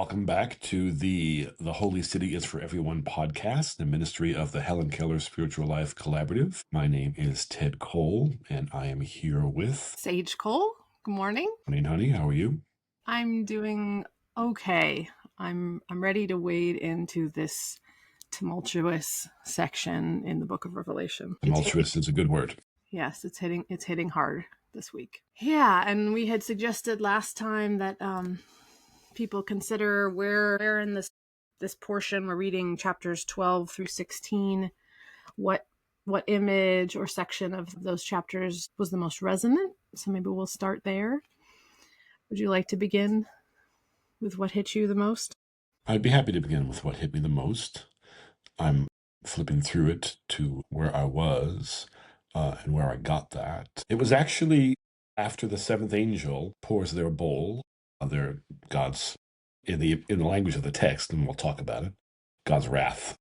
welcome back to the Holy City is for Everyone podcast, the ministry of the Helen Keller Spiritual Life Collaborative. My name is Ted Cole, and I am here with Sage Cole. Good morning. Morning, honey. How are you? I'm doing okay. I'm ready to wade into this tumultuous section in the book of Revelation. Tumultuous is a good word. Yes, it's hitting hard this week. Yeah, and we had suggested last time that people consider where in this portion we're reading chapters 12 through 16, what image or section of those chapters was the most resonant. So maybe we'll start there. Would you like to begin with what hit you the most? I'd be happy to begin with what hit me the most. I'm flipping through it to where I was and where I got that. It was actually after the seventh angel pours their bowl, their God's, in the language of the text, and we'll talk about it, God's wrath,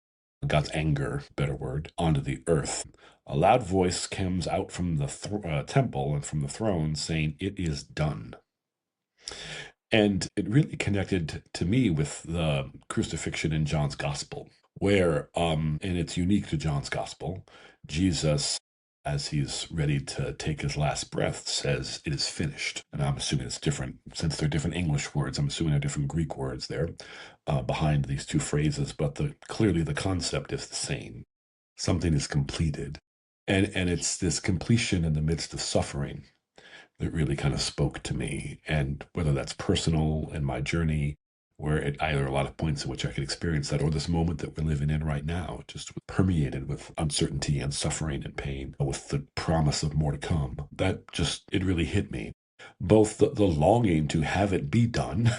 God's anger, better word, onto the earth. A loud voice comes out from the temple and from the throne saying, "It is done." And it really connected to me with the crucifixion in John's Gospel, where, and it's unique to John's Gospel, Jesus, as he's ready to take his last breath, says, "It is finished." And I'm assuming it's different, since they're different English words, I'm assuming there are different Greek words there behind these two phrases, but clearly the concept is the same. Something is completed. And it's this completion in the midst of suffering that really kind of spoke to me. And whether that's personal in my journey, where it either a lot of points in which I could experience that, or this moment that we're living in right now, just permeated with uncertainty and suffering and pain, with the promise of more to come. That just, it really hit me. Both the longing to have it be done,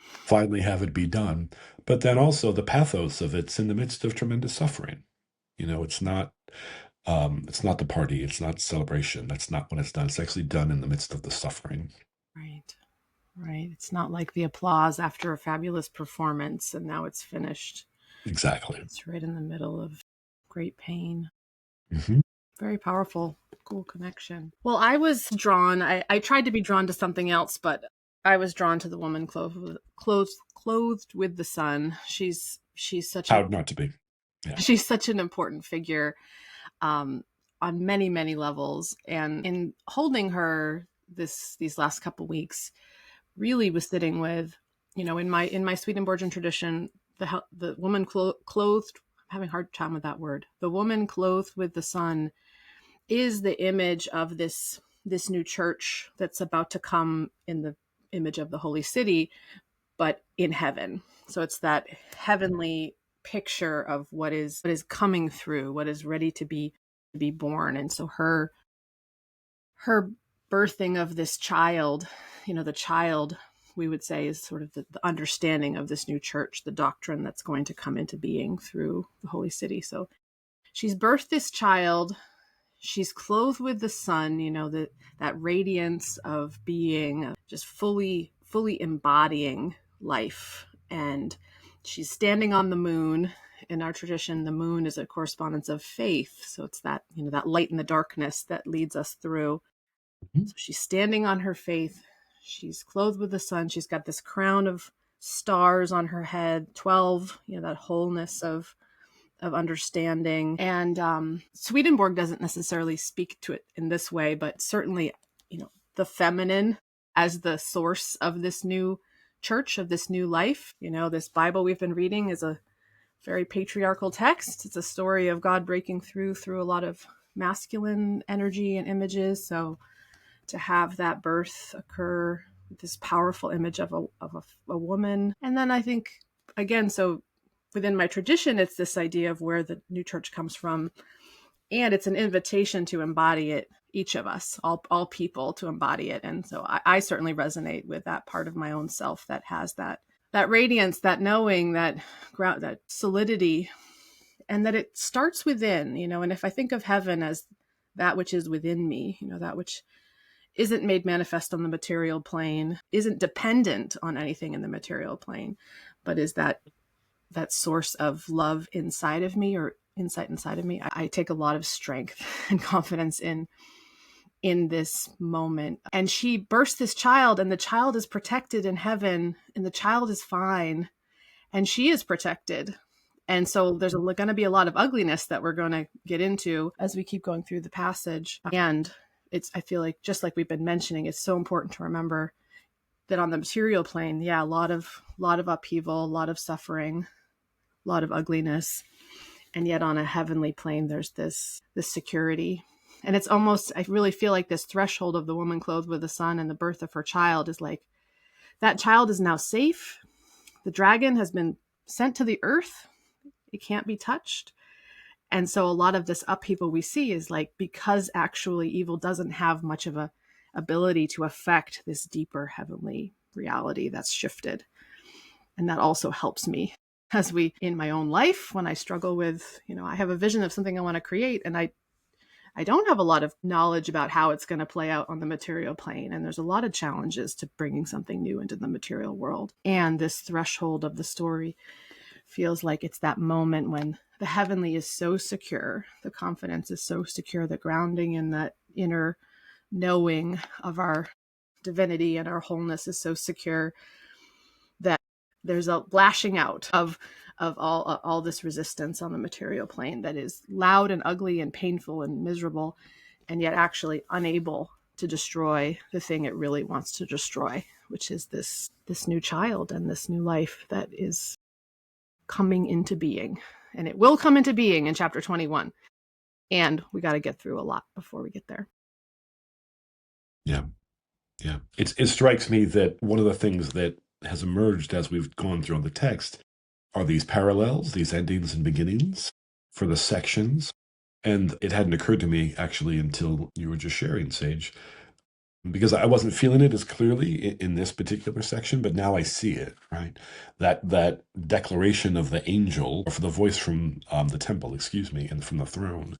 finally have it be done, but then also the pathos of it's in the midst of tremendous suffering. You know, it's not the party. It's not celebration. That's not when it's done. It's actually done in the midst of the suffering. Right. It's not like the applause after a fabulous performance and now it's finished. Exactly. It's right in the middle of great pain. Mm-hmm. Very powerful, cool connection. Well, I was drawn. I tried to be drawn to something else, but I was drawn to the woman clothed with the sun. She's such How not to be. Yeah. She's such an important figure on many, many levels. And in holding her these last couple weeks, really was sitting with, you know, in my Swedenborgian tradition, the woman clothed, I'm having a hard time with that word. The woman clothed with the sun is the image of this new church that's about to come in the image of the Holy City, but in heaven. So it's that heavenly picture of what is coming through, what is ready to be born. And so her birthing of this child, you know, the child, we would say, is sort of the understanding of this new church, the doctrine that's going to come into being through the Holy City. So she's birthed this child. She's clothed with the sun, you know, that radiance of being, just fully embodying life. And she's standing on the moon. In our tradition, the moon is a correspondence of faith. So it's that, you know, that light in the darkness that leads us through. Mm-hmm. So she's standing on her faith. She's clothed with the sun. She's got this crown of stars on her head, 12, you know, that wholeness of understanding. And Swedenborg doesn't necessarily speak to it in this way, but certainly, you know, the feminine as the source of this new church, of this new life. You know, this Bible we've been reading is a very patriarchal text. It's a story of God breaking through a lot of masculine energy and images. So to have that birth occur, this powerful image of a woman. And then I think, again, so within my tradition, it's this idea of where the new church comes from. And it's an invitation to embody it, each of us, all people, to embody it. And so I certainly resonate with that part of my own self that has that radiance, that knowing, that ground, that solidity, and that it starts within, you know. And if I think of heaven as that which is within me, you know, that which isn't made manifest on the material plane, isn't dependent on anything in the material plane, but is that source of love inside of me, or insight inside of me, I take a lot of strength and confidence in in this moment. And she births this child, and the child is protected in heaven, and the child is fine, and she is protected. And so there's going to be a lot of ugliness that we're going to get into as we keep going through the passage. And I feel like, just like we've been mentioning, it's so important to remember that on the material plane, a lot of upheaval, a lot of suffering, a lot of ugliness. And yet on a heavenly plane, there's this security. And it's almost, I really feel like this threshold of the woman clothed with the sun and the birth of her child is like, that child is now safe. The dragon has been sent to the earth. It can't be touched. And so a lot of this upheaval we see is like, because actually evil doesn't have much of a ability to affect this deeper heavenly reality that's shifted. And that also helps me as in my own life, when I struggle with, I have a vision of something I want to create, and I don't have a lot of knowledge about how it's going to play out on the material plane. And there's a lot of challenges to bringing something new into the material world. And this threshold of the story feels like it's that moment when the heavenly is so secure, the confidence is so secure, the grounding in that inner knowing of our divinity and our wholeness is so secure that there's a lashing out of all this resistance on the material plane that is loud and ugly and painful and miserable, and yet actually unable to destroy the thing it really wants to destroy, which is this new child and this new life that is coming into being. And it will come into being in chapter 21. And we got to get through a lot before we get there. Yeah. Yeah. It strikes me that one of the things that has emerged as we've gone through the text are these parallels, these endings and beginnings for the sections. And it hadn't occurred to me actually until you were just sharing, Sage, because I wasn't feeling it as clearly in this particular section, but now I see it, right? That declaration of the angel, or for the voice from the temple, and from the throne,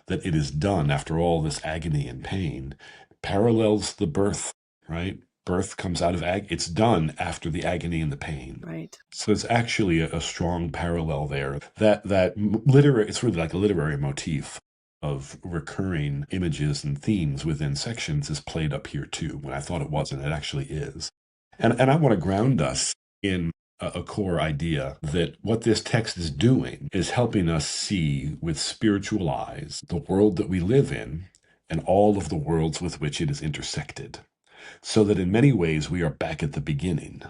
that it is done after all this agony and pain, parallels the birth, right? Birth comes out of it's done after the agony and the pain. Right. So it's actually a strong parallel there. That literary, it's really like a literary motif of recurring images and themes within sections is played up here too, when I thought it wasn't. It actually is. And I want to ground us in a core idea that what this text is doing is helping us see with spiritual eyes the world that we live in and all of the worlds with which it is intersected. So that in many ways we are back at the beginning.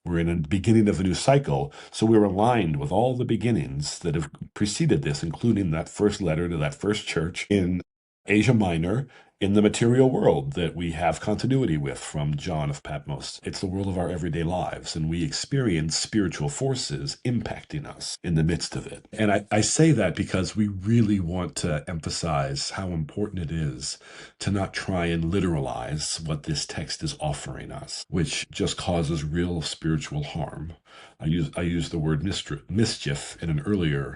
We're in the beginning of a new cycle, so we're aligned with all the beginnings that have preceded this, including that first letter to that first church in Asia Minor, in the material world that we have continuity with from John of Patmos. It's the world of our everyday lives, and we experience spiritual forces impacting us in the midst of it. And I say that because we really want to emphasize how important it is to not try and literalize what this text is offering us, which just causes real spiritual harm. I use the word mischief in an earlier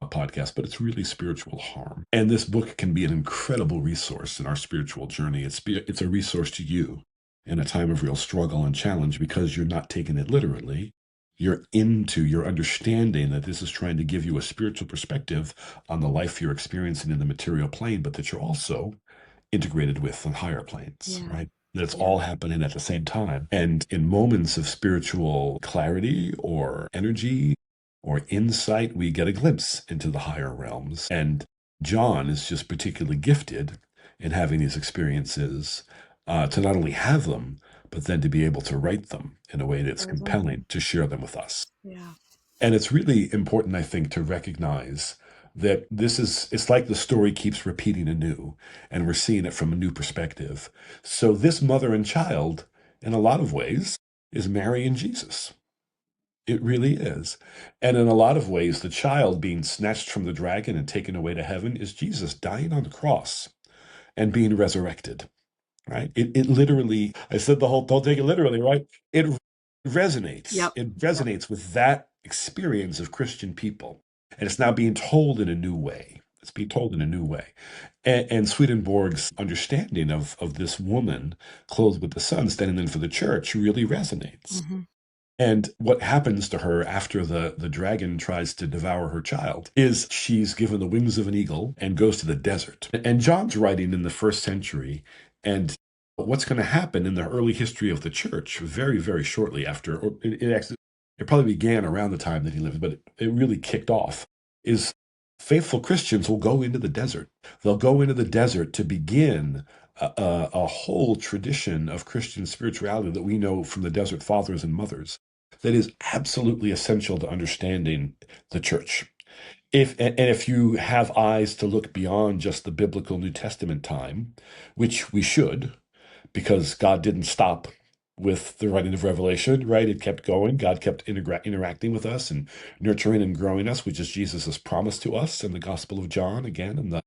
podcast, but it's really spiritual harm. And this book can be an incredible resource in our spiritual journey. It's a resource to you in a time of real struggle and challenge, because you're not taking it literally. You're understanding that this is trying to give you a spiritual perspective on the life you're experiencing in the material plane, but that you're also integrated with the higher planes, right? That's all happening at the same time. And in moments of spiritual clarity or energy or insight, we get a glimpse into the higher realms. And John is just particularly gifted in having these experiences, to not only have them, but then to be able to write them in a way that's compelling to share them with us. Yeah. And it's really important, I think, to recognize that it's like the story keeps repeating anew, and we're seeing it from a new perspective. So this mother and child, in a lot of ways, is Mary and Jesus. It really is. And in a lot of ways, the child being snatched from the dragon and taken away to heaven is Jesus dying on the cross and being resurrected, right? It literally, I said don't take it literally, right? It resonates. Yep. It resonates with that experience of Christian people. And it's now being told in a new way. It's being told in a new way. And Swedenborg's understanding of this woman clothed with the sun standing in for the church really resonates. Mm-hmm. And what happens to her after the dragon tries to devour her child is she's given the wings of an eagle and goes to the desert. And John's writing in the first century, and what's going to happen in the early history of the church very, very shortly after, or it probably began around the time that he lived, but it really kicked off, is faithful Christians will go into the desert. They'll go into the desert to begin a whole tradition of Christian spirituality that we know from the desert fathers and mothers that is absolutely essential to understanding the church. If you have eyes to look beyond just the biblical New Testament time, which we should, because God didn't stop with the writing of Revelation, right? It kept going. God kept interacting with us and nurturing and growing us, which is Jesus' promise to us in the Gospel of John, again, in the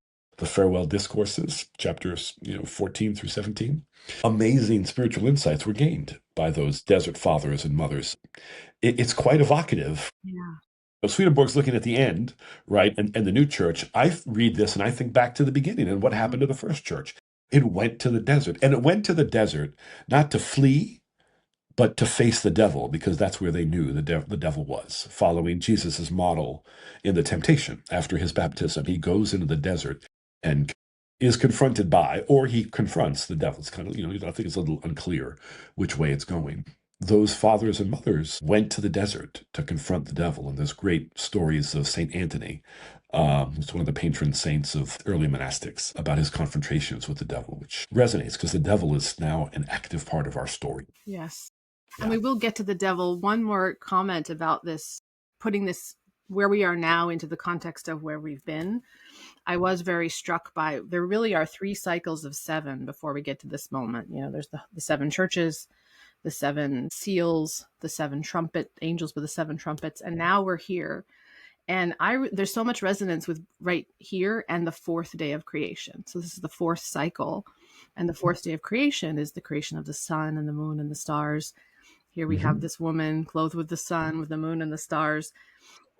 farewell discourses, chapters 14 through 17. Amazing spiritual insights were gained by those desert fathers and mothers. It's quite evocative. Yeah. But Swedenborg's looking at the end, right? And the new church, I read this and I think back to the beginning and what happened to the first church. It went to the desert. And it went to the desert not to flee, but to face the devil, because that's where they knew the devil was, following Jesus's model in the temptation after his baptism. He goes into the desert and is confronted by, or he confronts the devil. It's kind of, I think it's a little unclear which way it's going. Those fathers and mothers went to the desert to confront the devil. And there's great stories of St. Anthony, who's one of the patron saints of early monastics, about his confrontations with the devil, which resonates because the devil is now an active part of our story. Yes. Yeah. And we will get to the devil. One more comment about this, putting this where we are now into the context of where we've been. I was very struck by, there really are 3 cycles of 7 before we get to this moment. There's the 7 churches, the 7 seals, the 7 angels with the 7 trumpets. And now we're here. And there's so much resonance with right here and the 4th day of creation. So this is the 4th cycle. And the 4th day of creation is the creation of the sun and the moon and the stars. Here we have this woman clothed with the sun, with the moon and the stars.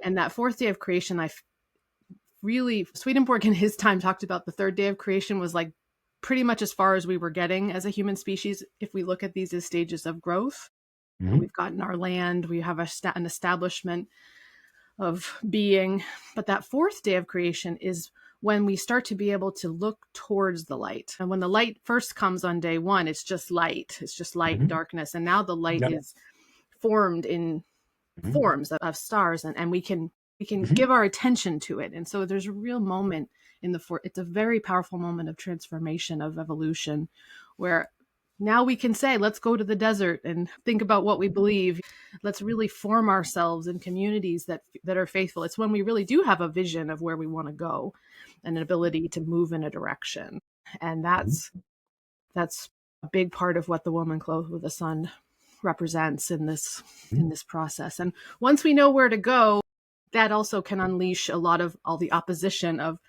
And that 4th day of creation, Swedenborg in his time talked about the 3rd day of creation was like pretty much as far as we were getting as a human species. If we look at these as stages of growth, we've gotten our land, we have an establishment of being. But that 4th day of creation is when we start to be able to look towards the light. And when the light first comes on day 1, it's just light. It's just light and darkness. And now the light is formed in forms of stars, and we can give our attention to it. And so there's a real moment it's a very powerful moment of transformation, of evolution, where now we can say, let's go to the desert and think about what we believe. Let's really form ourselves in communities that are faithful. It's when we really do have a vision of where we want to go and an ability to move in a direction. And that's a big part of what the woman clothed with the sun represents in this process. And once we know where to go, that also can unleash a lot of all the opposition of,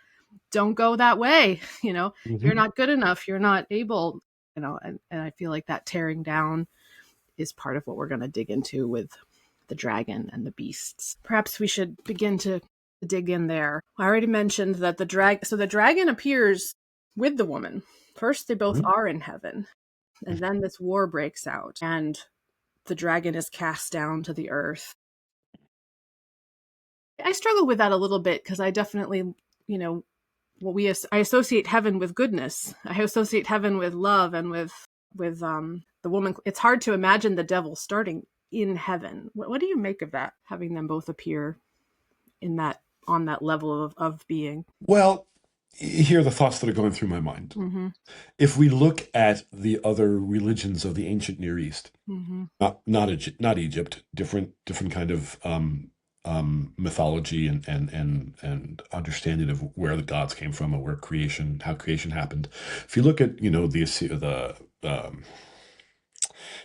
don't go that way, you're not good enough, you're not able, and I feel like that tearing down is part of what we're going to dig into with the dragon and the beasts. Perhaps we should begin to dig in there. I already mentioned that the dragon appears with the woman. First, they both are in heaven, and then this war breaks out, and the dragon is cast down to the earth. I struggle with that a little bit because I definitely, I associate heaven with goodness. I associate heaven with love and with the woman. It's hard to imagine the devil starting in heaven. What do you make of that, having them both appear on that level of being? Well, here are the thoughts that are going through my mind. If we look at the other religions of the ancient Near East, not Egypt, different kind of mythology and understanding of where the gods came from and how creation happened. If you look at the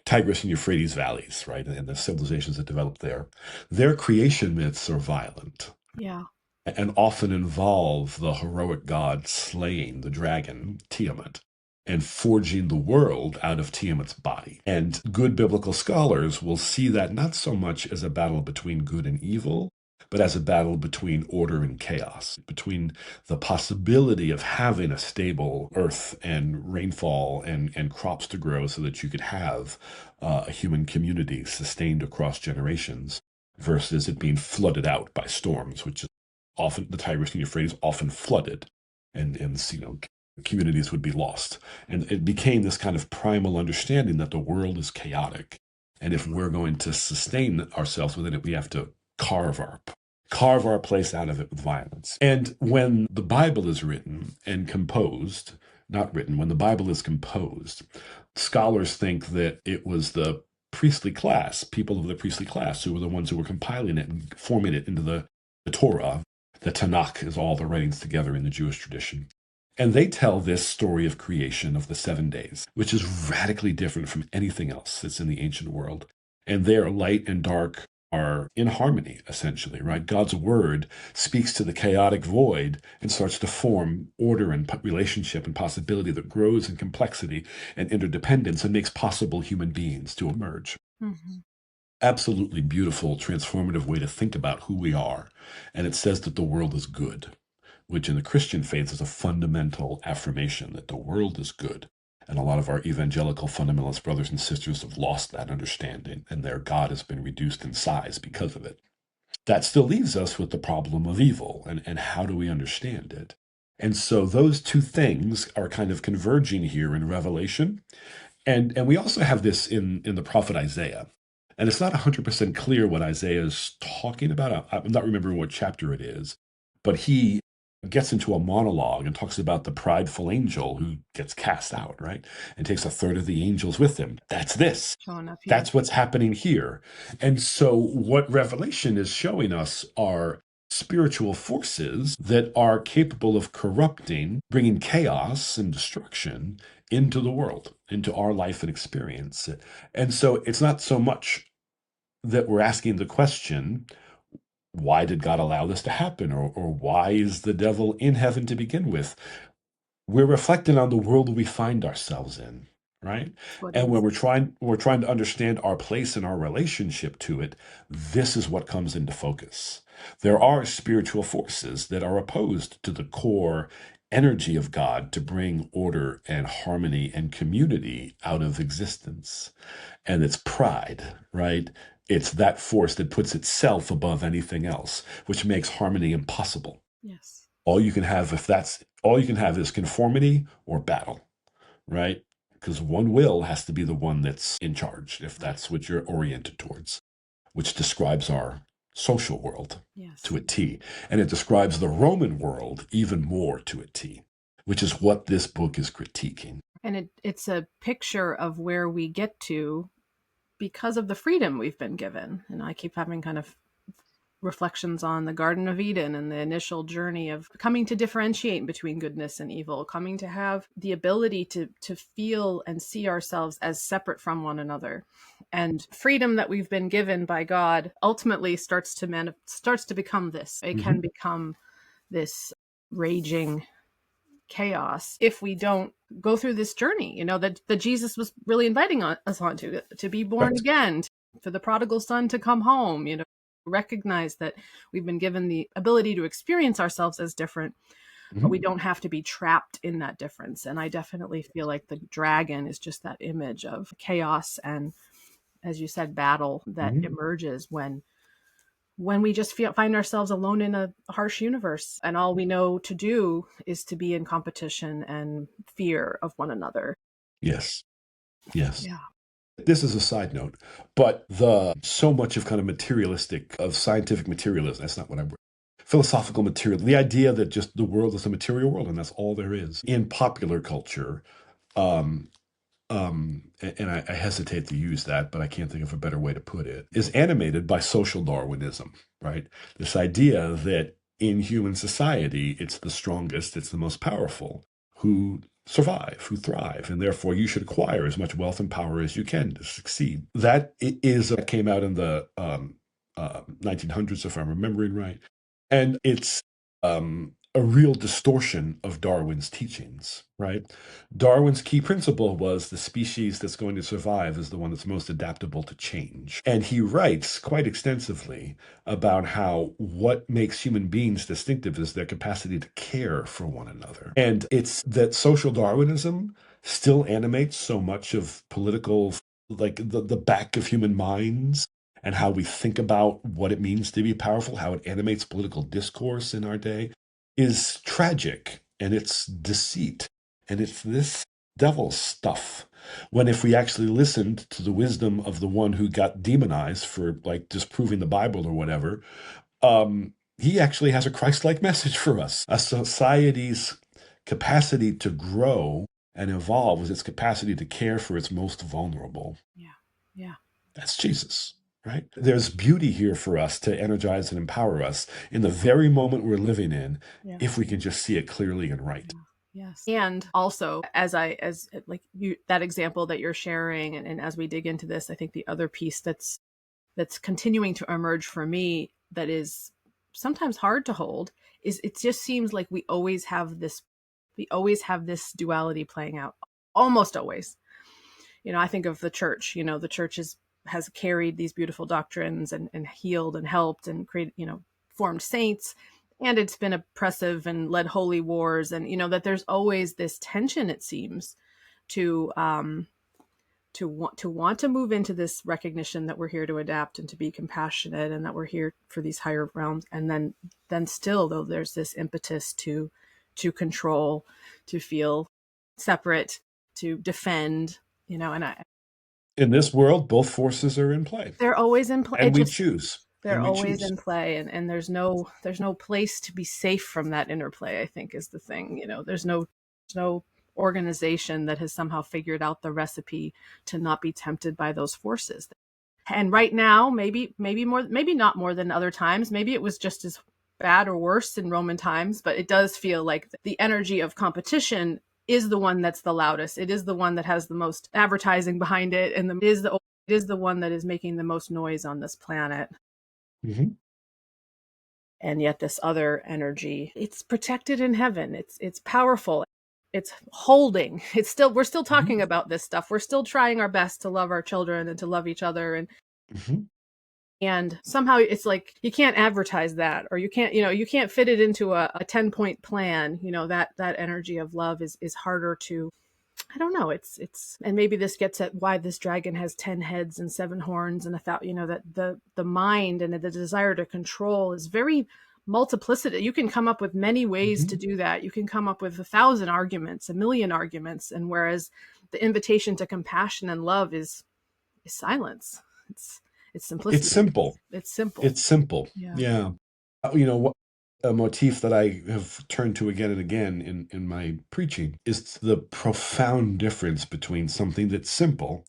Tigris and Euphrates valleys, right, and the civilizations that developed there, their creation myths are violent. Yeah. And often involve the heroic god slaying the dragon, Tiamat, and forging the world out of Tiamat's body. And good biblical scholars will see that not so much as a battle between good and evil, but as a battle between order and chaos, between the possibility of having a stable earth and rainfall and crops to grow so that you could have a human community sustained across generations, versus it being flooded out by storms, which is often the Tigris and Euphrates often flooded, and communities would be lost. And it became this kind of primal understanding that the world is chaotic, and if we're going to sustain ourselves within it, we have to carve our place out of it with violence. And when the Bible is written and composed, not written, when the Bible is composed, scholars think that it was the priestly class, people of the priestly class, who were the ones who were compiling it and forming it into the Torah. The Tanakh is all the writings together in the Jewish tradition. And they tell this story of creation of the 7 days, which is radically different from anything else that's in the ancient world. And there, light and dark are in harmony, essentially, right? God's word speaks to the chaotic void and starts to form order and relationship and possibility that grows in complexity and interdependence and makes possible human beings to emerge. Mm-hmm. Absolutely beautiful, transformative way to think about who we are. And it says that the world is good, which in the Christian faith is a fundamental affirmation that the world is good. And a lot of our evangelical fundamentalist brothers and sisters have lost that understanding, and their God has been reduced in size because of it. That still leaves us with the problem of evil, and how do we understand it? And so those two things are kind of converging here in Revelation. And we also have this in the prophet Isaiah. And it's not 100% clear what Isaiah is talking about. I'm not remembering what chapter it is, but he gets into a monologue and talks about the prideful angel who gets cast out, right? And takes a third of the angels with him. That's this. Showing up here. That's what's happening here. And so what Revelation is showing us are spiritual forces that are capable of corrupting, bringing chaos and destruction into the world, into our life and experience. And so it's not so much that we're asking the question, why did God allow this to happen? Or why is the devil in heaven to begin with? We're reflecting on the world we find ourselves in, right? And when we're trying to understand our place and our relationship to it, this is what comes into focus. There are spiritual forces that are opposed to the core energy of God to bring order and harmony and community out of existence. And it's pride, right? It's that force that puts itself above anything else, which makes harmony impossible. Yes. All you can have is conformity or battle, right? Because one will has to be the one that's in charge, if that's what you're oriented towards, which describes our social world to a T. And it describes the Roman world even more to a T, which is what this book is critiquing. And it's a picture of where we get to because of the freedom we've been given. And I keep having kind of reflections on the Garden of Eden and the initial journey of coming to differentiate between goodness and evil, coming to have the ability to feel and see ourselves as separate from one another. And freedom that we've been given by God ultimately starts to become this. It can become this raging chaos if we don't go through this journey, that Jesus was really inviting us on to be born again, for the prodigal son to come home, recognize that we've been given the ability to experience ourselves as different, but we don't have to be trapped in that difference. And I definitely feel like the dragon is just that image of chaos and, as you said, battle that emerges when we just find ourselves alone in a harsh universe, and all we know to do is to be in competition and fear of one another. Yes. Yeah. This is a side note, but so much of kind of scientific materialism, that's not what I'm, philosophical material, the idea that just the world is a material world and that's all there is in popular culture. And I hesitate to use that, but I can't think of a better way to put it, is animated by social Darwinism, right? This idea that in human society, it's the strongest, it's the most powerful who survive, who thrive, and therefore you should acquire as much wealth and power as you can to succeed. That came out in the 1900s, if I'm remembering right. And it's a real distortion of Darwin's teachings, right? Darwin's key principle was the species that's going to survive is the one that's most adaptable to change. And he writes quite extensively about how what makes human beings distinctive is their capacity to care for one another. And it's that social Darwinism still animates so much of political, like the back of human minds and how we think about what it means to be powerful, how it animates political discourse in our day, is tragic, and it's deceit, and it's this devil stuff. When if we actually listened to the wisdom of the one who got demonized for like disproving the Bible or whatever, he actually has a Christ-like message for us. A society's capacity to grow and evolve is its capacity to care for its most vulnerable. Yeah. That's Jesus. Right? There's beauty here for us to energize and empower us in the very moment we're living in, if we can just see it clearly and right. Yes. And also, as like you, that example that you're sharing, and as we dig into this, I think the other piece that's continuing to emerge for me that is sometimes hard to hold is it just seems like we always have this duality playing out, almost always. I think of the church. The church has carried these beautiful doctrines and healed and helped and created, formed saints, and it's been oppressive and led holy wars, and that there's always this tension, it seems, to want to move into this recognition that we're here to adapt and to be compassionate and that we're here for these higher realms, and then still though there's this impetus to control, to feel separate, to defend, and in this world, both forces are in play. They're always in play. And we choose. They're always in play. And there's no place to be safe from that interplay, I think, is the thing. There's no organization that has somehow figured out the recipe to not be tempted by those forces. And right now, maybe not more than other times. Maybe it was just as bad or worse in Roman times, but it does feel like the energy of competition is the one that's the loudest. It is the one that has the most advertising behind it, and it is the one that is making the most noise on this planet. Mm-hmm. And yet this other energy, it's protected in heaven. It's powerful. It's holding. We're still talking about this stuff. We're still trying our best to love our children and to love each other. And somehow it's like you can't advertise that, or you can't fit it into a 10-point plan. That energy of love is harder to, I don't know. It's and maybe this gets at why this dragon has 10 heads and 7 horns and that the mind and the desire to control is very multiplicity. You can come up with many ways to do that. You can come up with 1,000 arguments, 1,000,000 arguments, and whereas the invitation to compassion and love is silence. It's simplicity. It's simple. Yeah. A motif that I have turned to again and again in my preaching is the profound difference between something that's simple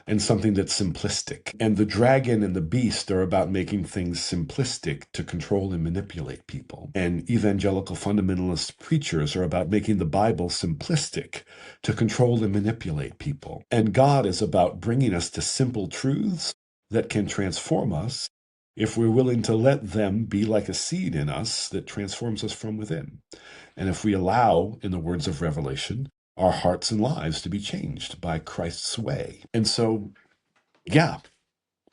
and something that's simplistic. And the dragon and the beast are about making things simplistic to control and manipulate people. And evangelical fundamentalist preachers are about making the Bible simplistic to control and manipulate people. And God is about bringing us to simple truths that can transform us if we're willing to let them be like a seed in us that transforms us from within. And if we allow, in the words of Revelation, our hearts and lives to be changed by Christ's way. And so, yeah,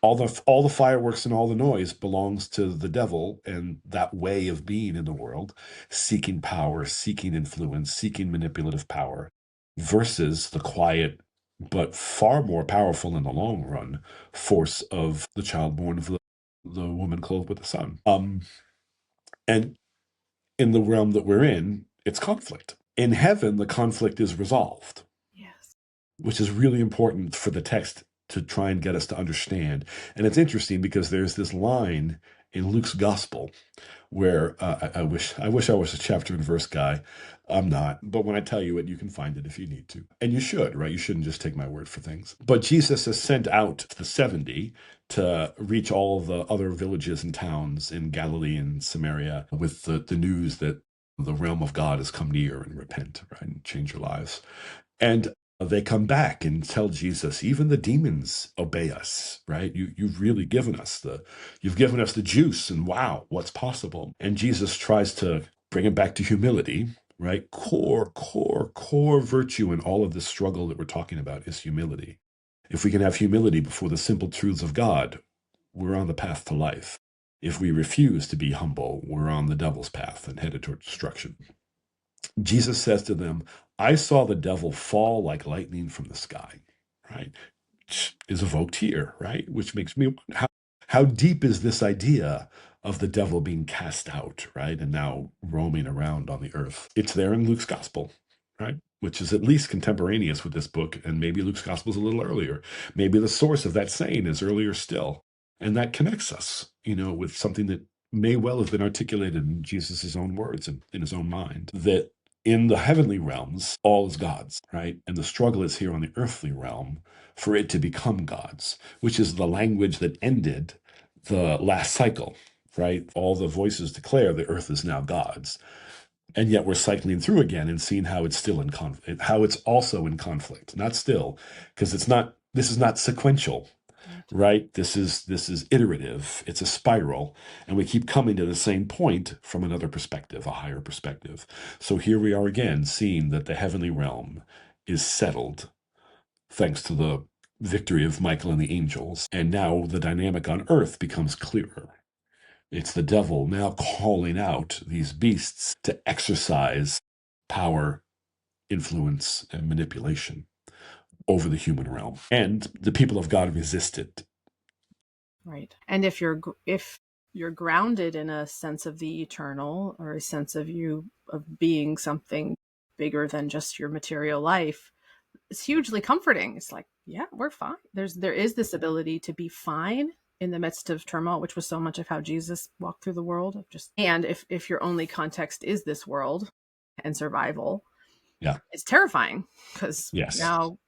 all the fireworks and all the noise belongs to the devil and that way of being in the world, seeking power, seeking influence, seeking manipulative power, versus the quiet but far more powerful in the long run force of the child born of the woman clothed with the sun. And in the realm that we're in, it's conflict. In heaven, the conflict is resolved. Yes. Which is really important for the text to try and get us to understand. And it's interesting because there's this line in Luke's gospel where I wish I was a chapter and verse guy. I'm not. But when I tell you it, you can find it if you need to. And you should, right? You shouldn't just take my word for things. But Jesus has sent out the 70 to reach all the other villages and towns in Galilee and Samaria with the news that the realm of God has come near, and repent, right? And change your lives. And they come back and tell Jesus, even the demons obey us, right? You've really given us the juice, and wow, what's possible? And Jesus tries to Bring it back to humility, right? Core virtue in all of this struggle that we're talking about is humility. If we can have humility before the simple truths of God, we're on the path to life. If we refuse to be humble, we're on the devil's path and headed toward destruction. Jesus says to them, I saw the devil fall like lightning from the sky, right? Is evoked here, right? Which makes me wonder how deep is this idea of the devil being cast out, right? And now roaming around on the earth. It's there in Luke's gospel, right? Which is at least contemporaneous with this book. And maybe Luke's gospel is a little earlier. Maybe the source of that saying is earlier still. And that connects us, with something that may well have been articulated in Jesus' own words and in his own mind, that in the heavenly realms, all is God's, right? And the struggle is here on the earthly realm for it to become God's, which is the language that ended the last cycle, right? All the voices declare the earth is now God's. And yet we're cycling through again and seeing how it's still in conflict, how it's also in conflict. Not still, because this is not sequential, right? This is iterative. It's a spiral, and we keep coming to the same point from another perspective, a higher perspective. So here we are again, seeing that the heavenly realm is settled thanks to the victory of Michael and the angels. And now the dynamic on earth becomes clearer. It's the devil now calling out these beasts to exercise power, influence, and manipulation over the human realm. And the people of God resist it. Right. And if you're grounded in a sense of the eternal, or a sense of being something bigger than just your material life, it's hugely comforting. It's like, yeah, we're fine. There is this ability to be fine in the midst of turmoil, which was so much of how Jesus walked through the world. And if your only context is this world and survival, Yeah. it's terrifying, because Yes. now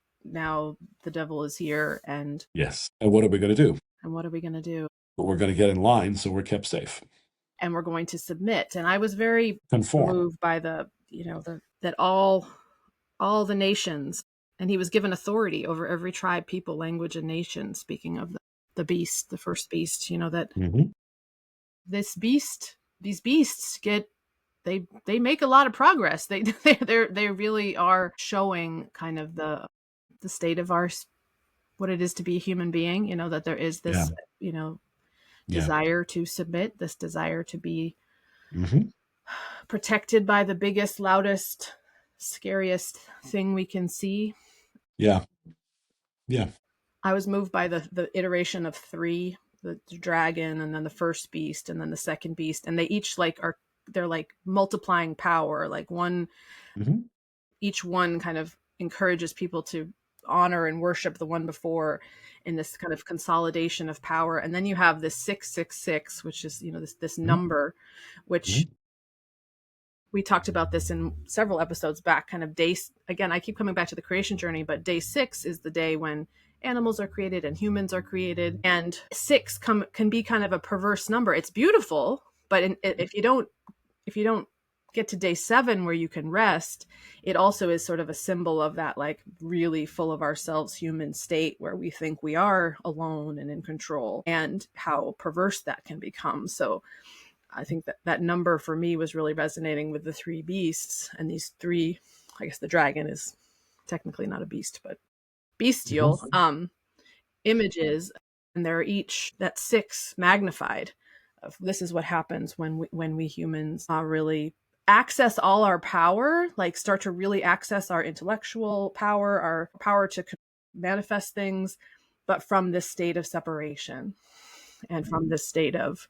the devil is here, and yes. And what are we going to do? But we're going to get in line so we're kept safe. And we're going to submit. And I was very Conform. moved by that all the nations, and he was given authority over every tribe, people, language, and nation. Speaking of the beast, the first beast, that these beasts they make a lot of progress. They really are showing kind of the state of what it is to be a human being. That there is this desire to submit, this desire to be protected by the biggest, loudest, scariest thing we can see. Yeah. I was moved by the iteration of three: the dragon, and then the first beast, and then the second beast, and they each they're like multiplying power. Like each one kind of encourages people to honor and worship the one before, in this kind of consolidation of power. And then you have this 666, which is this number, which we talked about this in several episodes back. Kind of again, I keep coming back to the creation journey, but day 6 is the day when animals are created and humans are created. And 6 can be kind of a perverse number. It's beautiful, but if you don't get to day 7 where you can rest, it also is sort of a symbol of that like really full of ourselves human state where we think we are alone and in control, and how perverse that can become. So I think that number for me was really resonating with the 3 beasts, and these 3, I guess the dragon is technically not a beast, but bestial images, and they're each that 6 magnified. This is what happens when we humans really access all our power, like start to really access our intellectual power, our power to manifest things, but from this state of separation and from this state of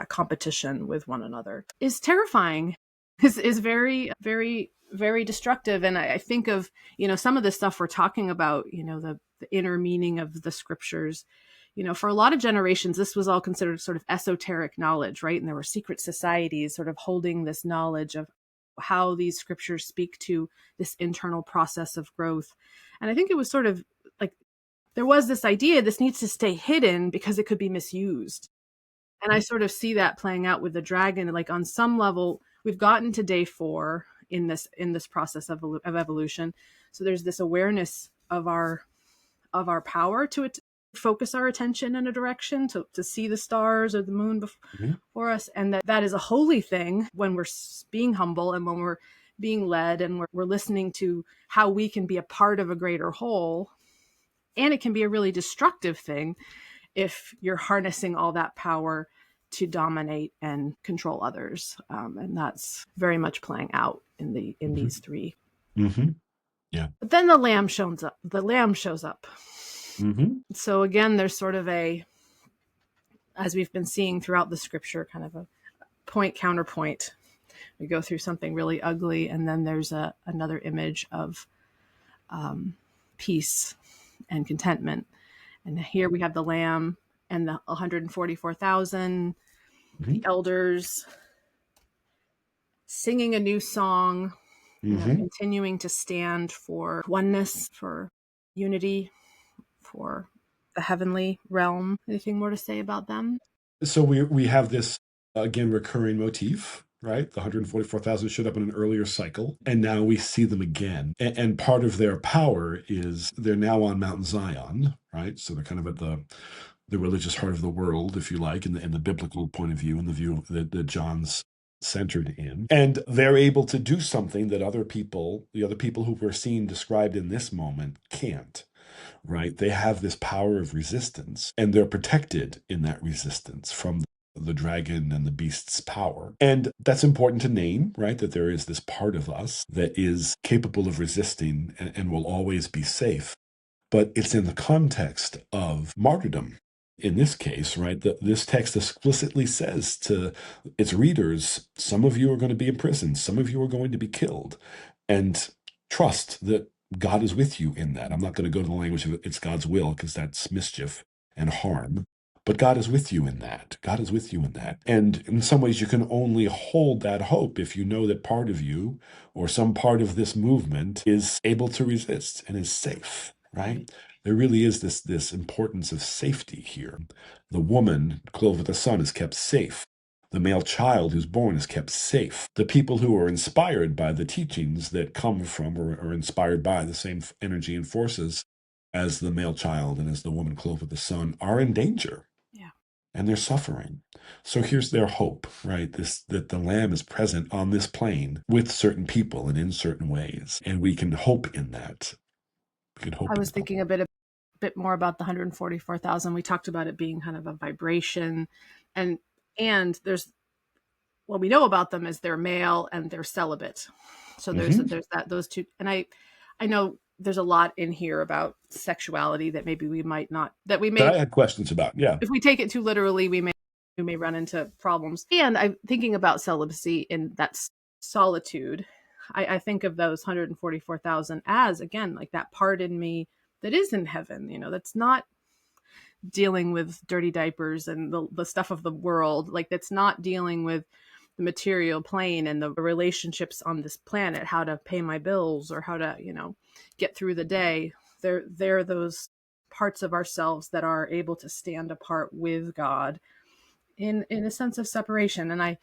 competition with one another, is terrifying, is very, very, very destructive. And I think of, some of the stuff we're talking about, the inner meaning of the scriptures. For a lot of generations, this was all considered sort of esoteric knowledge, right? And there were secret societies sort of holding this knowledge of how these scriptures speak to this internal process of growth. And I think it was sort of like, there was this idea, this needs to stay hidden because it could be misused. And I sort of see that playing out with the dragon. Like on some level, we've gotten to day 4 in this process of evolution. So there's this awareness of our power to it focus our attention in a direction to see the stars or the moon before us, and that is a holy thing when we're being humble and when we're being led and we're listening to how we can be a part of a greater whole. And it can be a really destructive thing if you're harnessing all that power to dominate and control others. And that's very much playing out in these three. Mm-hmm. Yeah. But then the lamb shows up. Mm-hmm. So again, there's sort of as we've been seeing throughout the scripture, kind of a point counterpoint. We go through something really ugly, and then there's another image of peace and contentment. And here we have the lamb and the 144,000, the elders singing a new song, continuing to stand for oneness, for unity, for the heavenly realm. Anything more to say about them? So we have this, again, recurring motif, right? The 144,000 showed up in an earlier cycle, and now we see them again. And part of their power is they're now on Mount Zion, right? So they're kind of at the religious heart of the world, if you like, in the biblical point of view, in the view that John's centered in. And they're able to do something that the other people who we're seeing described in this moment can't. Right? They have this power of resistance, and they're protected in that resistance from the dragon and the beast's power. And that's important to name, right? That there is this part of us that is capable of resisting and will always be safe. But it's in the context of martyrdom. In this case, right, this text explicitly says to its readers, some of you are going to be imprisoned, some of you are going to be killed, and trust that God is with you in that. I'm not going to go to the language of it's God's will, because that's mischief and harm. But God is with you in that. God is with you in that. And in some ways, you can only hold that hope if you know that part of you or some part of this movement is able to resist and is safe, right? There really is this importance of safety here. The woman clothed with the sun is kept safe. The male child who's born is kept safe. The people who are inspired by the teachings that come from or are inspired by the same energy and forces as the male child and as the woman clothed with the sun are in danger. Yeah. And they're suffering. So here's their hope, right? That the Lamb is present on this plane with certain people and in certain ways. And we can hope in that. I was thinking a bit more about the 144,000. We talked about it being kind of a vibration, and there's what we know about them is they're male and they're celibate. So there's those two, and I know there's a lot in here about sexuality that maybe we might not, that we may, that I had questions about. Yeah. If we take it too literally, we may run into problems. And I'm thinking about celibacy in that solitude. I think of those 144,000 as, again, like that part in me that is in heaven, that's not dealing with dirty diapers and the stuff of the world. Like, that's not dealing with the material plane and the relationships on this planet, how to pay my bills or how to, get through the day. They're those parts of ourselves that are able to stand apart with God in a sense of separation. And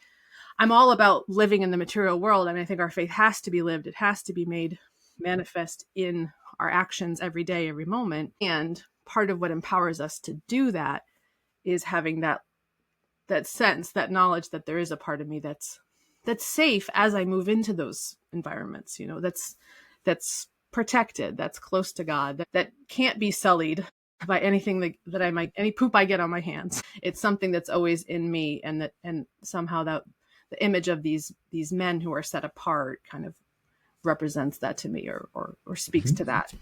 I'm all about living in the material world. I mean, I think our faith has to be lived. It has to be made manifest in our actions every day, every moment. And part of what empowers us to do that is having that sense, that knowledge that there is a part of me that's safe as I move into those environments, that's protected, that's close to God, that can't be sullied by anything that I might, any poop I get on my hands. It's something that's always in me, and somehow that the image of these men who are set apart kind of represents that to me, or speaks to that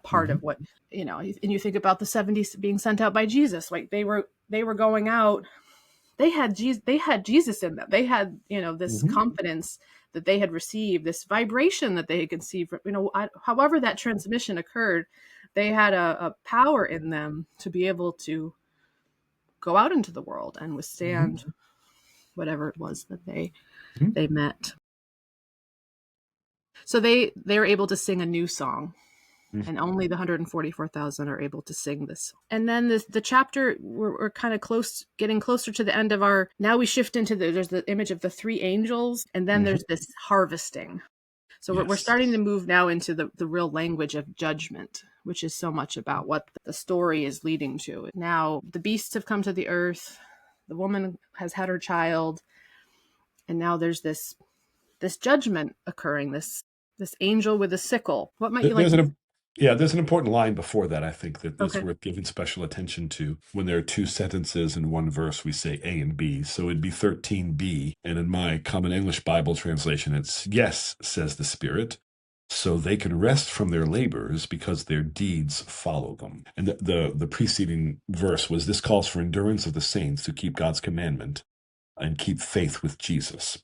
part of what, and you think about the 70 being sent out by Jesus, like they were going out. They had Jesus in them. They had, this confidence that they had received, this vibration that they had conceived, however that transmission occurred, they had a power in them to be able to go out into the world and withstand whatever it was that they met. So they were able to sing a new song. And only the 144,000 are able to sing this. And then the chapter, we're kind of getting closer to the end of our, now we shift into there's the image of the three angels, and then there's this harvesting. So we're starting to move now into the real language of judgment, which is so much about what the story is leading to. Now, the beasts have come to the earth, the woman has had her child, and now there's this judgment occurring, this angel with a sickle. What might you like to... There's an important line before that, I think, that is Okay. worth giving special attention to. When there are two sentences in one verse, we say A and B. So it'd be 13b. And in my Common English Bible translation, it's, yes, says the Spirit, so they can rest from their labors because their deeds follow them. And the preceding verse was, this calls for endurance of the saints who keep God's commandment and keep faith with Jesus.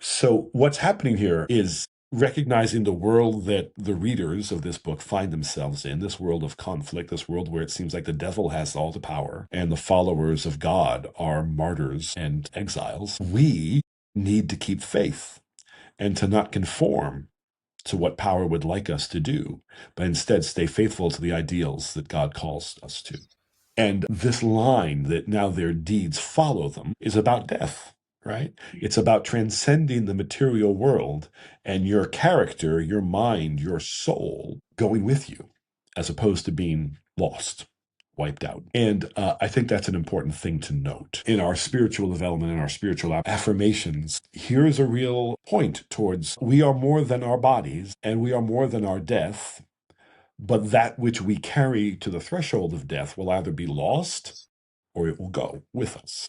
So what's happening here is recognizing the world that the readers of this book find themselves in, this world of conflict, this world where it seems like the devil has all the power and the followers of God are martyrs and exiles. We need to keep faith and to not conform to what power would like us to do, but instead stay faithful to the ideals that God calls us to. And this line that now their deeds follow them is about death, right? It's about transcending the material world and your character, your mind, your soul going with you, as opposed to being lost, wiped out. And I think that's an important thing to note. In our spiritual development, in our spiritual affirmations, here's a real point towards we are more than our bodies and we are more than our death. But that which we carry to the threshold of death will either be lost or it will go with us.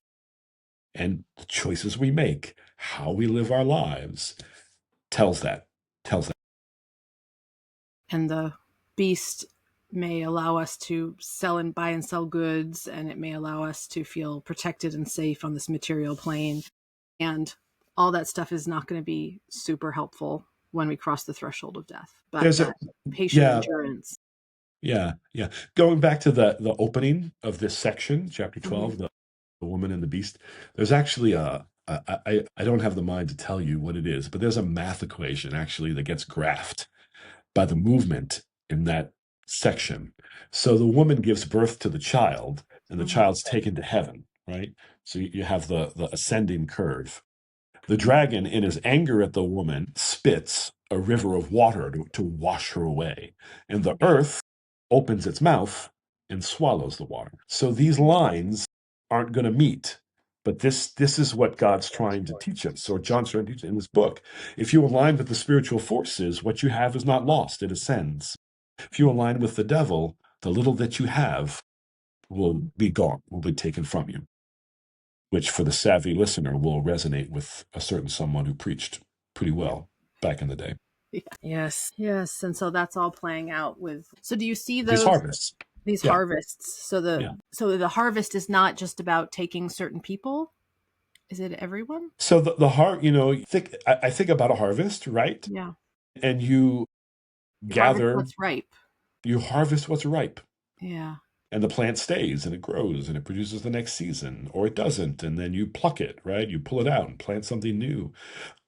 And the choices we make, how we live our lives, tells that. And the beast may allow us to buy and sell goods, and it may allow us to feel protected and safe on this material plane. And all that stuff is not going to be super helpful when we cross the threshold of death. But There's patient endurance. Yeah. Going back to the opening of this section, chapter 12, Mm-hmm. the woman and the beast, there's actually I don't have the mind to tell you what it is, but there's a math equation actually that gets graphed by the movement in that section. So the woman gives birth to the child, and the child's taken to heaven, right? So you have the ascending curve. The dragon, in his anger at the woman, spits a river of water to wash her away, and the earth opens its mouth and swallows the water. So these lines aren't going to meet. But this is what God's trying to teach us, or John's trying to teach in this book. If you align with the spiritual forces, what you have is not lost, it ascends. If you align with the devil, the little that you have will be gone, will be taken from you, which for the savvy listener will resonate with a certain someone who preached pretty well back in the day. Yes. And so that's all playing out with. So do you see These harvests? These harvests. So the harvest is not just about taking certain people. Is it everyone? So the I think about a harvest, right? Yeah. And you gather harvest what's ripe. You harvest what's ripe. Yeah. And the plant stays and it grows and it produces the next season, or it doesn't, and then you pluck it, right? You pull it out and plant something new.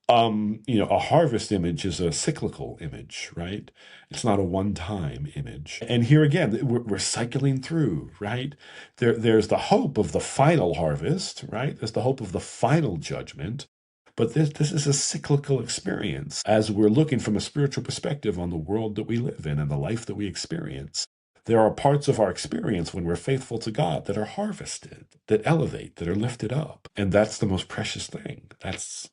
A harvest image is a cyclical image, right? It's not a one-time image. And here again, we're cycling through, right? There's the hope of the final harvest, right? There's the hope of the final judgment. But this is a cyclical experience as we're looking from a spiritual perspective on the world that we live in and the life that we experience. There are parts of our experience when we're faithful to God that are harvested, that elevate, that are lifted up. And that's the most precious thing. That's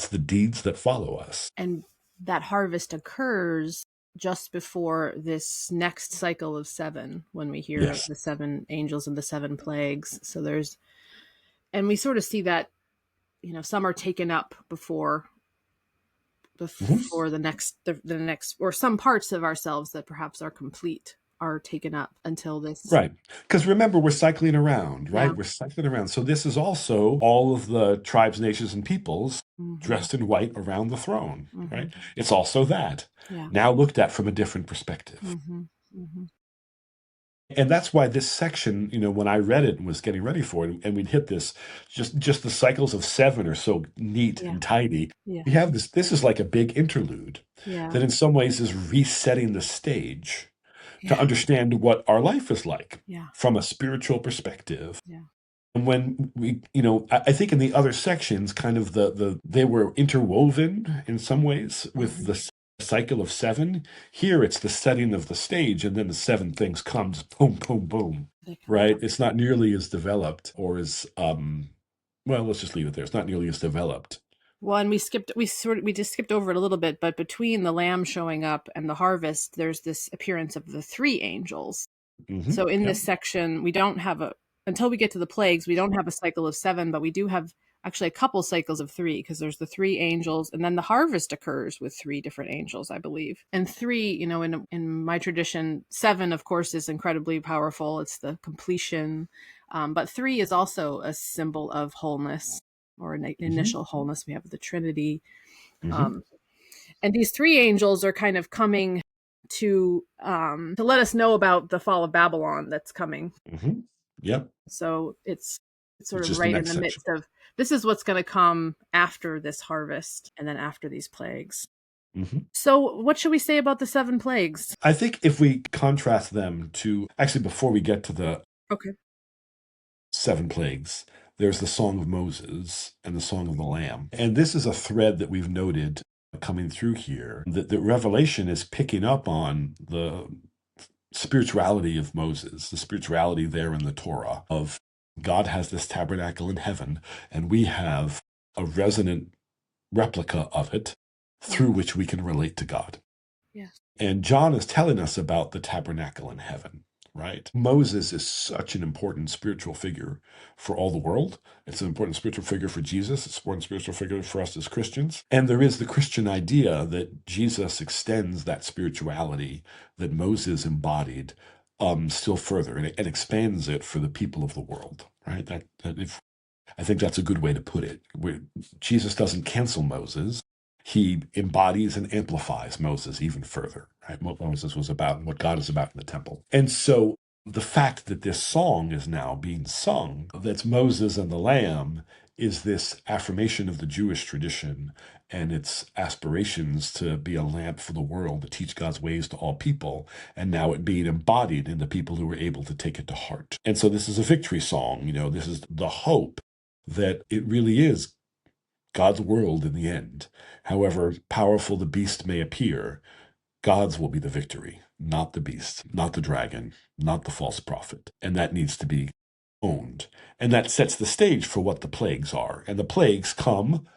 the deeds that follow us. And that harvest occurs just before this next cycle of 7, when we hear of the 7 angels and the 7 plagues. So and we sort of see that, some are taken up before the next, or some parts of ourselves that perhaps are complete are taken up until this. Right. Because remember, we're cycling around, right? Yeah. We're cycling around. So this is also all of the tribes, nations, and peoples dressed in white around the throne, right? It's also that. Yeah. Now looked at from a different perspective. And that's why this section, when I read it and was getting ready for it, and we'd hit this, just the cycles of 7 are so neat and tidy. Yeah. We have this is like a big interlude that in some ways is resetting the stage to understand what our life is like from a spiritual perspective. Yeah. And when we, I think in the other sections, kind of they were interwoven in some ways with the cycle of seven. Here it's the setting of the stage, and then the seven things comes, boom, boom, boom, right? It's not nearly as developed or as, well, let's just leave it there. It's not nearly as developed. Well, and we just skipped over it a little bit, but between the lamb showing up and the harvest, there's this appearance of the three angels. Mm-hmm. So in this section, we don't have until we get to the plagues, we don't have a cycle of seven, but we do have actually a couple cycles of three, because there's the three angels, and then the harvest occurs with three different angels, I believe. And three, in my tradition, seven, of course, is incredibly powerful. It's the completion. But three is also a symbol of wholeness, or an initial wholeness. We have the Trinity. And these three angels are kind of coming to let us know about the fall of Babylon that's coming. Yep. So it's sort Which of right in the midst of, this is what's going to come after this harvest and then after these plagues. So what should we say about the seven plagues? I think if we contrast them to, actually, before we get to the seven plagues, there's the Song of Moses and the Song of the Lamb. And this is a thread that we've noted coming through here, that the Revelation is picking up on the spirituality of Moses, the spirituality there in the Torah of God has this tabernacle in heaven, and we have a resonant replica of it through which we can relate to God. Yes. And John is telling us about the tabernacle in heaven, right? Moses is such an important spiritual figure for all the world. It's an important spiritual figure for Jesus. It's an important spiritual figure for us as Christians. And there is the Christian idea that Jesus extends that spirituality that Moses embodied still further and expands it for the people of the world, right? I think that's a good way to put it. Jesus doesn't cancel Moses. He embodies and amplifies Moses even further, right? What Moses was about and what God is about in the temple. And so the fact that this song is now being sung, that's Moses and the Lamb, is this affirmation of the Jewish tradition and its aspirations to be a lamp for the world, to teach God's ways to all people, and now it being embodied in the people who were able to take it to heart. And so this is a victory song. This is the hope that it really is God's world in the end. However powerful the beast may appear, God's will be the victory, not the beast, not the dragon, not the false prophet. And that needs to be owned. And that sets the stage for what the plagues are. And the plagues come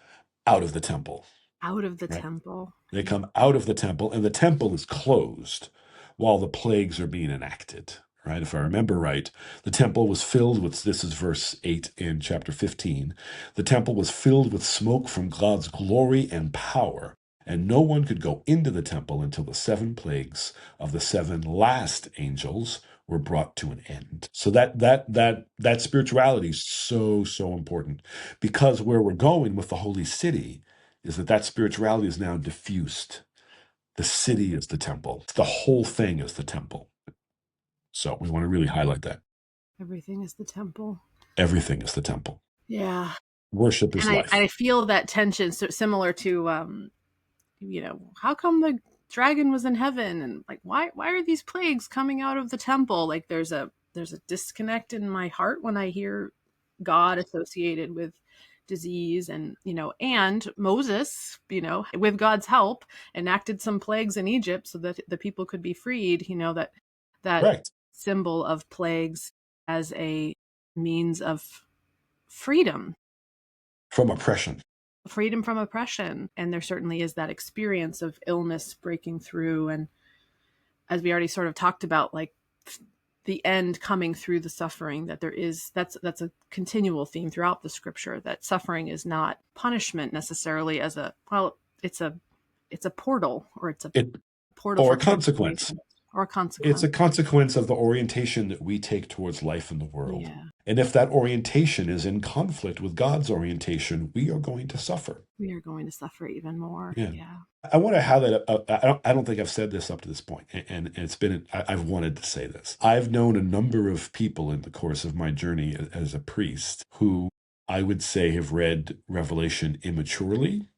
out of the temple. Out of the temple. They come out of the temple, and the temple is closed while the plagues are being enacted. Right? If I remember right, the temple was filled with, this is verse 8 in chapter 15, the temple was filled with smoke from God's glory and power, and no one could go into the temple until the seven plagues of the seven last angels were brought to an end. So that spirituality is so, so important, because where we're going with the holy city is that spirituality is now diffused. The city is the temple. The whole thing is the temple. So we want to really highlight that. Everything is the temple. Everything is the temple. Yeah. Worship is life. I feel that tension, so similar to, how come the dragon was in heaven, and like, why are these plagues coming out of the temple? Like there's a disconnect in my heart when I hear God associated with disease, and and Moses, with God's help, enacted some plagues in Egypt so that the people could be freed. That right. Symbol of plagues as a means of freedom from oppression. Freedom from oppression. And there certainly is that experience of illness breaking through. And as we already sort of talked about, like the end coming through the suffering, that's a continual theme throughout the scripture, that suffering is not punishment necessarily it's a portal, or it's a portal or a consequence. Or a consequence. It's a consequence of the orientation that we take towards life in the world. Yeah. And if that orientation is in conflict with God's orientation, we are going to suffer. We are going to suffer even more. Yeah. Yeah. I want to highlight, I don't think I've said this up to this point, and I've wanted to say this. I've known a number of people in the course of my journey as a priest who I would say have read Revelation immaturely,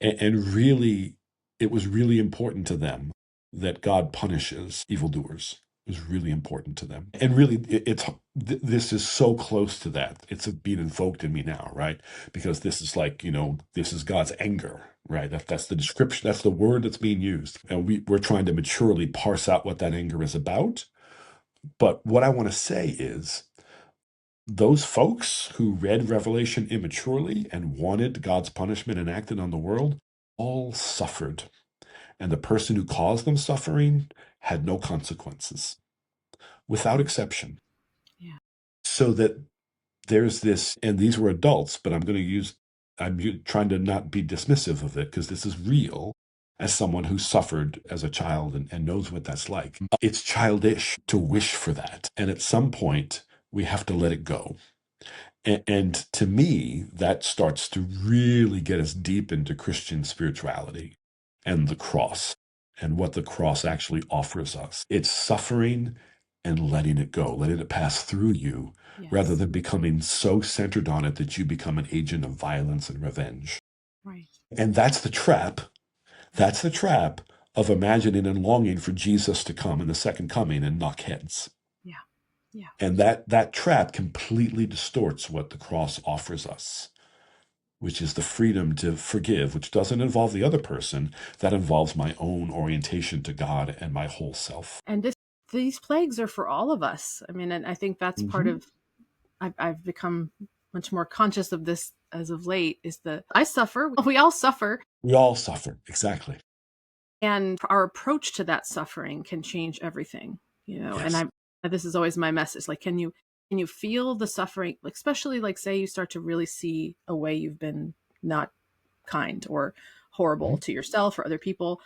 and really, it was really important to them that God punishes evildoers. was really important to them. And really, this is so close to that. It's being invoked in me now, right? Because this is like, this is God's anger, right? That's the description. That's the word that's being used. And we're trying to maturely parse out what that anger is about. But what I want to say is those folks who read Revelation immaturely and wanted God's punishment enacted on the world all suffered. And the person who caused them suffering had no consequences, without exception. Yeah. So that there's this, and these were adults, but I'm trying to not be dismissive of it because this is real as someone who suffered as a child and knows what that's like. It's childish to wish for that. And at some point, we have to let it go. And to me, that starts to really get us deep into Christian spirituality and the cross and what the cross actually offers us. It's suffering and letting it go, letting it pass through you, rather than becoming so centered on it that you become an agent of violence and revenge. Right. And that's the trap. That's the trap of imagining and longing for Jesus to come in the second coming and knock heads. Yeah. Yeah. And that trap completely distorts what the cross offers us, which is the freedom to forgive, which doesn't involve the other person. That involves my own orientation to God and my whole self. And these plagues are for all of us. I mean, and I think that's part of, I've become much more conscious of this as of late, is that I suffer. We all suffer. We all suffer. Exactly. And our approach to that suffering can change everything, Yes. And this is always my message. Like, can you feel the suffering? Like, especially like, say you start to really see a way you've been not kind or horrible to yourself or other people.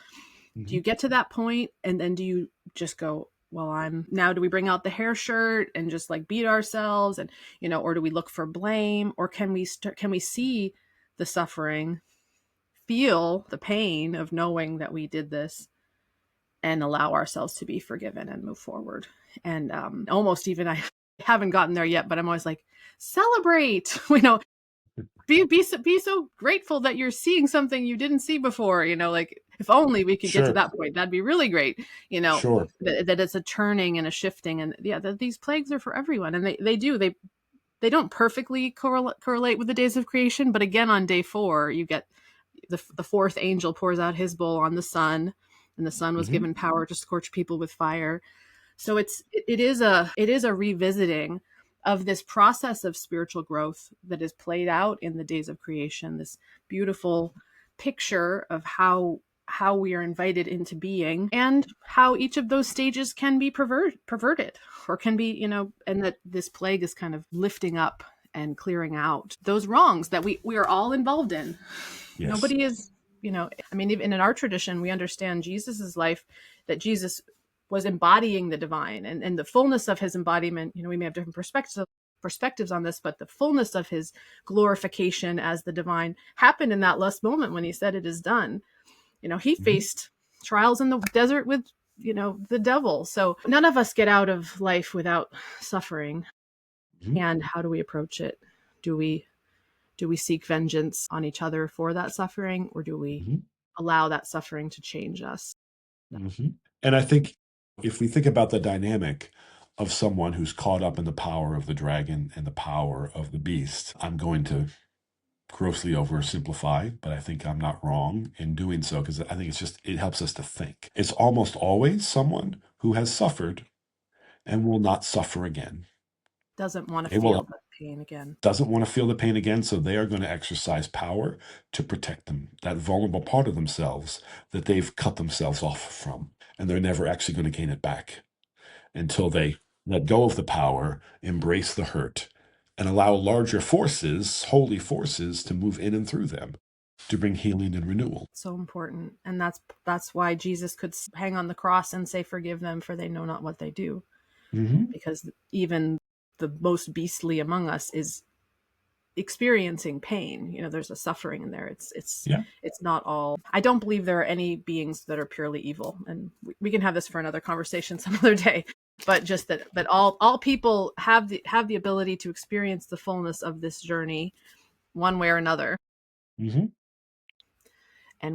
Do you get to that point and then do you just go, well, now do we bring out the hair shirt and just like beat ourselves and, or do we look for blame, or can we see the suffering, feel the pain of knowing that we did this and allow ourselves to be forgiven and move forward? And almost even, I haven't gotten there yet, but I'm always like, celebrate, be so grateful that you're seeing something you didn't see before, like if only we could get to that point, that'd be really great, Sure. that it's a turning and a shifting. And that these plagues are for everyone. And they don't perfectly correlate with the days of creation. But again, on day 4, you get the fourth angel pours out his bowl on the sun, and the sun was given power to scorch people with fire. So it is a revisiting of this process of spiritual growth that is played out in the days of creation, this beautiful picture of how we are invited into being and how each of those stages can be perverted or can be, and that this plague is kind of lifting up and clearing out those wrongs that we are all involved in. Yes. Nobody is, I mean, even in our tradition, we understand Jesus's life, that Jesus was embodying the divine and the fullness of his embodiment. We may have different perspectives on this, but the fullness of his glorification as the divine happened in that last moment when he said it is done. He faced trials in the desert with, the devil. So none of us get out of life without suffering. And how do we approach it? Do we seek vengeance on each other for that suffering, or do we allow that suffering to change us? And I think if we think about the dynamic of someone who's caught up in the power of the dragon and the power of the beast, I'm going to grossly oversimplify, but I think I'm not wrong in doing so, because I think it helps us to think. It's almost always someone who has suffered and will not suffer again. Doesn't want to feel the pain again. Doesn't want to feel the pain again, so they are going to exercise power to protect them, that vulnerable part of themselves that they've cut themselves off from, and they're never actually going to gain it back until they let go of the power, embrace the hurt, and allow larger forces, holy forces, to move in and through them to bring healing and renewal. So important. And that's why Jesus could hang on the cross and say, forgive them, for they know not what they do. Because even the most beastly among us is experiencing pain. There's a suffering in there. It's not all. I don't believe there are any beings that are purely evil. And we can have this for another conversation some other day. But just that all people have the ability to experience the fullness of this journey one way or another. And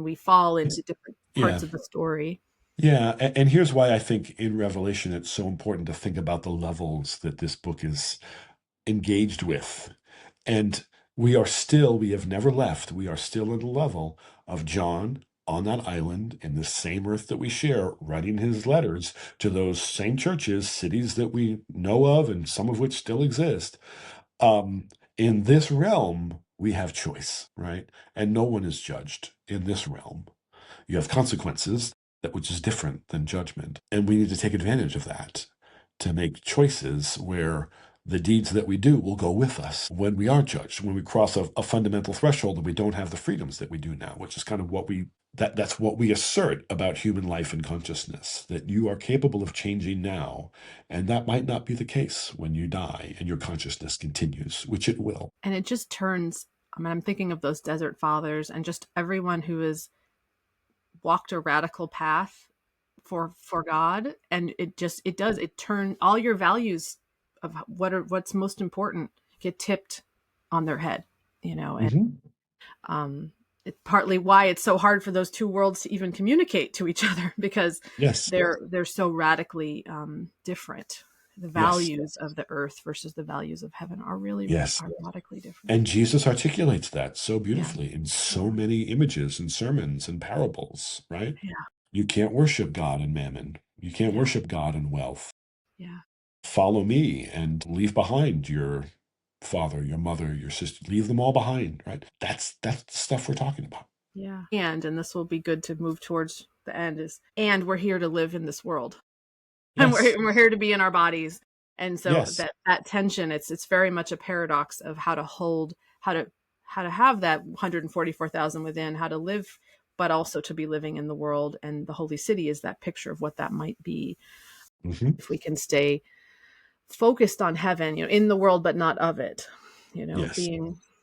we fall into different parts of the story. Yeah, and here's why I think in Revelation it's so important to think about the levels that this book is engaged with. And we have never left. We are still in the level of John on that island in the same earth that we share, writing his letters to those same churches, cities that we know of, and some of which still exist. Um, in this realm, we have choice, right? And no one is judged in this realm. You have consequences, that which is different than judgment. And we need to take advantage of that to make choices where the deeds that we do will go with us when we are judged, when we cross a fundamental threshold and we don't have the freedoms that we do now, which is kind of what that's what we assert about human life and consciousness, that you are capable of changing now, and that might not be the case when you die and your consciousness continues, which it will. And it just turns, I mean, I'm thinking of those desert fathers and just everyone who has walked a radical path for God, and it turn all your values of what's most important get tipped on their head, and it's partly why it's so hard for those two worlds to even communicate to each other, because Yes. they're so radically different. The Yes. values of the earth versus the values of heaven are really Yes. are radically different. And Jesus articulates that so beautifully Yeah. in so many images and sermons and parables, right? Yeah. You can't worship God and mammon. You can't Yeah. worship God and wealth. Yeah. Follow me and leave behind your father, your mother, your sister. Leave them all behind, right? That's the stuff we're talking about. Yeah. And this will be good to move towards the end and we're here to live in this world. Yes. And we're here to be in our bodies. And so Yes. that tension, it's very much a paradox of how to have that 144,000 within, how to live, but also to be living in the world. And the Holy City is that picture of what that might be. Mm-hmm. If we can stay focused on heaven, in the world, but not of it, Yes.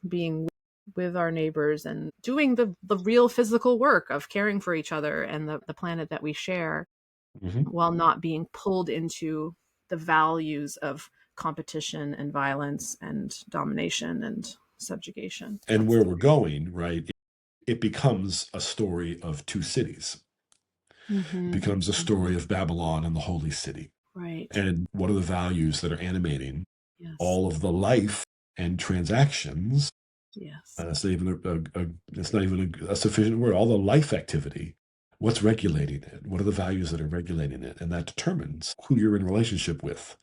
being with our neighbors and doing the real physical work of caring for each other and the planet that we share, while not being pulled into the values of competition and violence and domination and subjugation. And where we're going, right, it becomes a story of two cities. It becomes a story of Babylon and the Holy City. Right. And what are the values that are animating all of the life and transactions? Yes. That's not even a sufficient word. All the life activity. What's regulating it? What are the values that are regulating it? And that determines who you're in relationship with.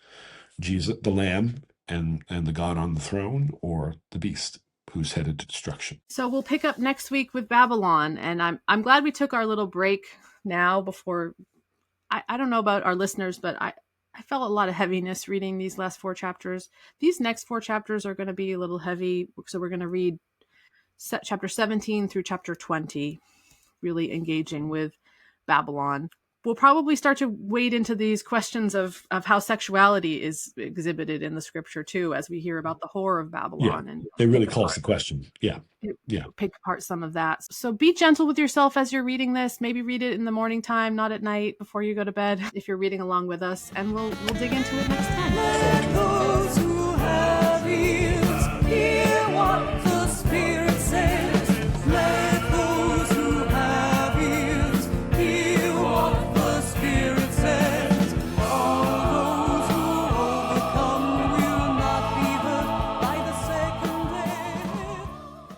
Jesus, the Lamb, and the God on the throne, or the beast who's headed to destruction. So we'll pick up next week with Babylon. And I'm glad we took our little break now before. I don't know about our listeners, but I felt a lot of heaviness reading these last 4 chapters. These next 4 chapters are going to be a little heavy. So we're going to read chapter 17 through chapter 20, really engaging with Babylon. We'll probably start to wade into these questions of how sexuality is exhibited in the scripture too, as we hear about the whore of Babylon. Yeah, and it really calls the question. Yeah. Pick apart some of that. So be gentle with yourself as you're reading this. Maybe read it in the morning time, not at night before you go to bed, if you're reading along with us, and we'll dig into it next time.